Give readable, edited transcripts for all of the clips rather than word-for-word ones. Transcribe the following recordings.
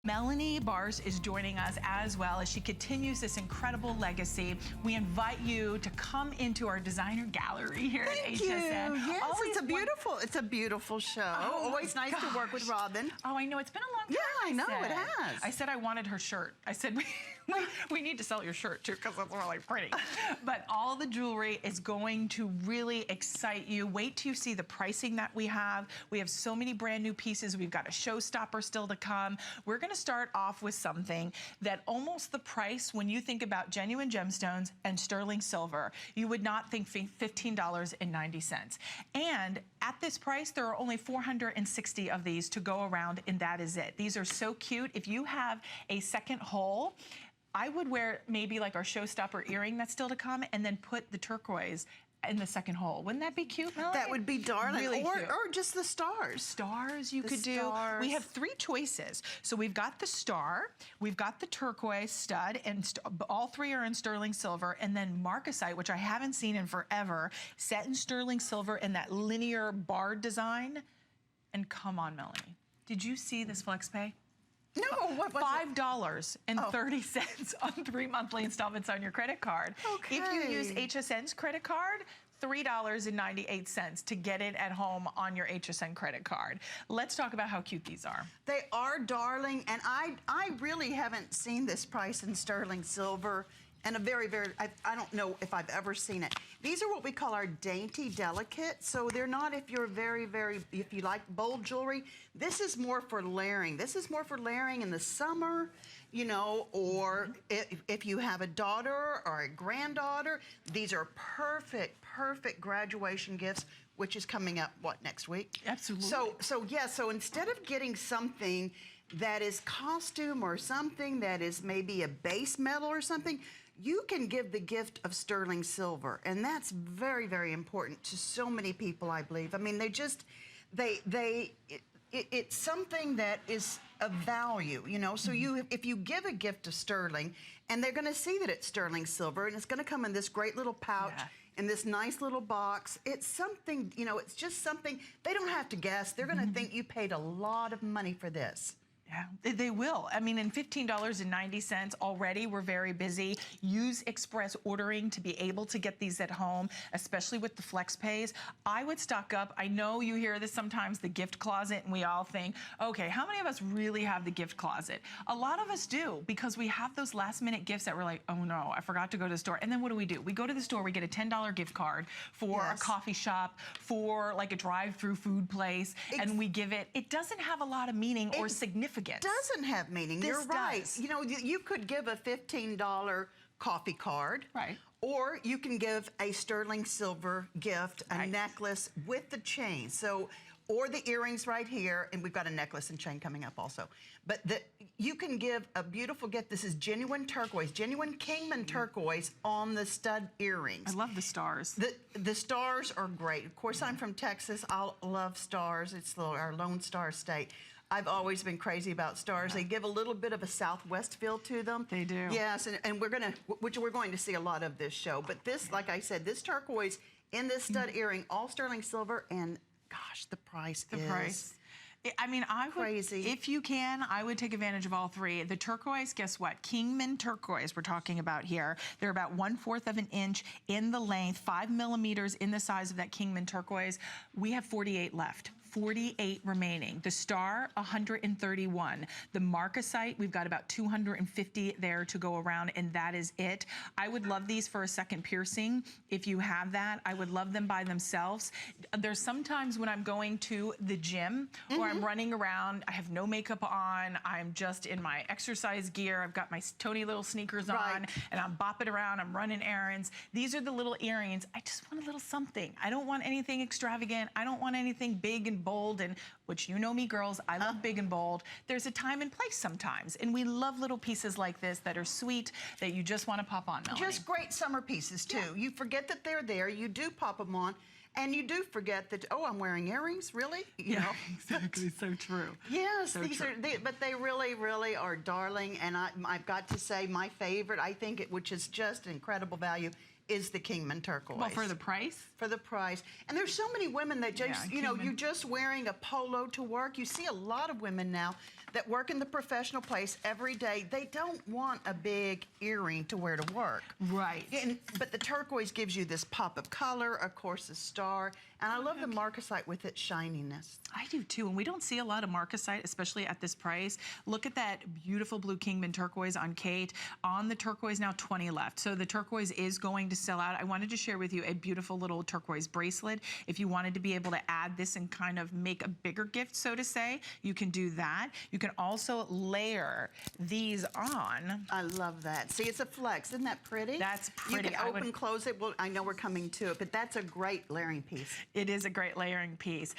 Melanie Barse is joining us as well as she continues this incredible legacy. We invite you to come into our designer gallery here at HSN. Yes, Always it's a beautiful show. Oh, always nice to work with Robin. Oh, I know, it's been a long time. Yeah, I know, it has. I said I wanted her shirt. I said, we need to sell your shirt too because it's really pretty. But all the jewelry is going to really excite you. Wait till you see the pricing that we have. We have so many brand new pieces. We've got a showstopper still to come. We're gonna start off with something that almost the price, when you think about genuine gemstones and sterling silver, you would not think $15.90. And at this price, there are only 460 of these to go around, and that is it. These are so cute. If you have a second hole, I would wear maybe like our showstopper earring that's still to come, and then put the turquoise in the second hole. Wouldn't that be cute, Melanie? That would be darling. Really cute. Or just the stars. Stars you could do. We have 3 choices. So we've got the star, we've got the turquoise stud, and all 3 are in sterling silver, and then marcasite, which I haven't seen in forever, set in sterling silver in that linear bar design. And come on, Melanie. Did you see this flex pay? No, what was $5.30 on 3 monthly installments on your credit card. Okay. If you use HSN's credit card, $3.98 to get it at home on your HSN credit card. Let's talk about how cute these are. They are darling, and I really haven't seen this price in sterling silver. And I don't know if I've ever seen it. These are what we call our dainty delicate. So they're not if you're if you like bold jewelry. This is more for layering. This is more for layering in the summer, you know, or if you have a daughter or a granddaughter. These are perfect graduation gifts, which is coming up, what, next week? Absolutely. So instead of getting something that is costume or something that is maybe a base metal or something, you can give the gift of sterling silver, and that's very important to so many people, I believe. I mean, it's something that is of value, you know. So if you give a gift of sterling, and they're going to see that it's sterling silver, and it's going to come in this great little pouch. Yeah. In this nice little box. It's something, you know, it's just something, they don't have to guess. They're going to think you paid a lot of money for this. Yeah, they will. I mean, in $15.90 already, we're very busy. Use express ordering to be able to get these at home, especially with the flex pays. I would stock up. I know you hear this sometimes, the gift closet, and we all think, okay, how many of us really have the gift closet? A lot of us do, because we have those last minute gifts that we're like, oh no, I forgot to go to the store. And then what do? We go to the store, we get a $10 gift card for a coffee shop, for like a drive-through food place, and we give it. It doesn't have a lot of meaning or significance. Doesn't have meaning. You're right. You know, you could give a $15 coffee card. Right. Or you can give a sterling silver gift, a necklace with the chain. So, or the earrings right here, and we've got a necklace and chain coming up also. But you can give a beautiful gift. This is genuine turquoise, genuine Kingman turquoise on the stud earrings. I love the stars. The stars are great. Of course, I'm from Texas. I love stars. It's our Lone Star state. I've always been crazy about stars. They give a little bit of a Southwest feel to them. They do. Yes, and we're going to see a lot of this show. But this, like I said, this turquoise in this stud earring, all sterling silver, and gosh, the price is... I mean, if you can, I would take advantage of all 3. The turquoise, guess what? Kingman turquoise we're talking about here. They're about 1/4 of an inch in the length, 5 millimeters in the size of that Kingman turquoise. We have 48 left. 48 remaining. The star, 131. The marcasite, we've got about 250 there to go around, and that is it. I would love these for a second piercing. If you have that, I would love them by themselves. There's sometimes when I'm going to the gym or I'm running around, I have no makeup on, I'm just in my exercise gear, I've got my Tony little sneakers on, and I'm bopping around, I'm running errands. These are the little earrings. I just want a little something. I don't want anything extravagant. I don't want anything big and bold, and which you know me, girls, I love big and bold. There's a time and place sometimes, and we love little pieces like this that are sweet, that you just want to pop on, Melanie. Just great summer pieces, too. Yeah. You forget that they're there, you do pop them on, and you do forget that, oh, I'm wearing earrings, really? You know? Exactly, so true. Yes, so but they really are darling, and I've got to say, my favorite, I think, which is just incredible value, is the Kingman turquoise. Well, for the price? For the price. And there's so many women that just, you know, you're just wearing a polo to work. You see a lot of women now that work in the professional place every day. They don't want a big earring to wear to work. Right. But the turquoise gives you this pop of color, of course, the star, and I love the marcasite with its shininess. I do too, and we don't see a lot of marcasite, especially at this price. Look at that beautiful blue Kingman turquoise on Kate. On the turquoise now, 20 left. So the turquoise is going to sell out. I wanted to share with you a beautiful little turquoise bracelet. If you wanted to be able to add this and kind of make a bigger gift, so to say, you can do that. You can also layer these on. I love that. See, it's a flex. Isn't that pretty? That's pretty. You can open, close it. Well, I know we're coming to it, but that's a great layering piece. It is a great layering piece.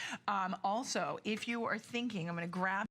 Also, if you are thinking, I'm going to grab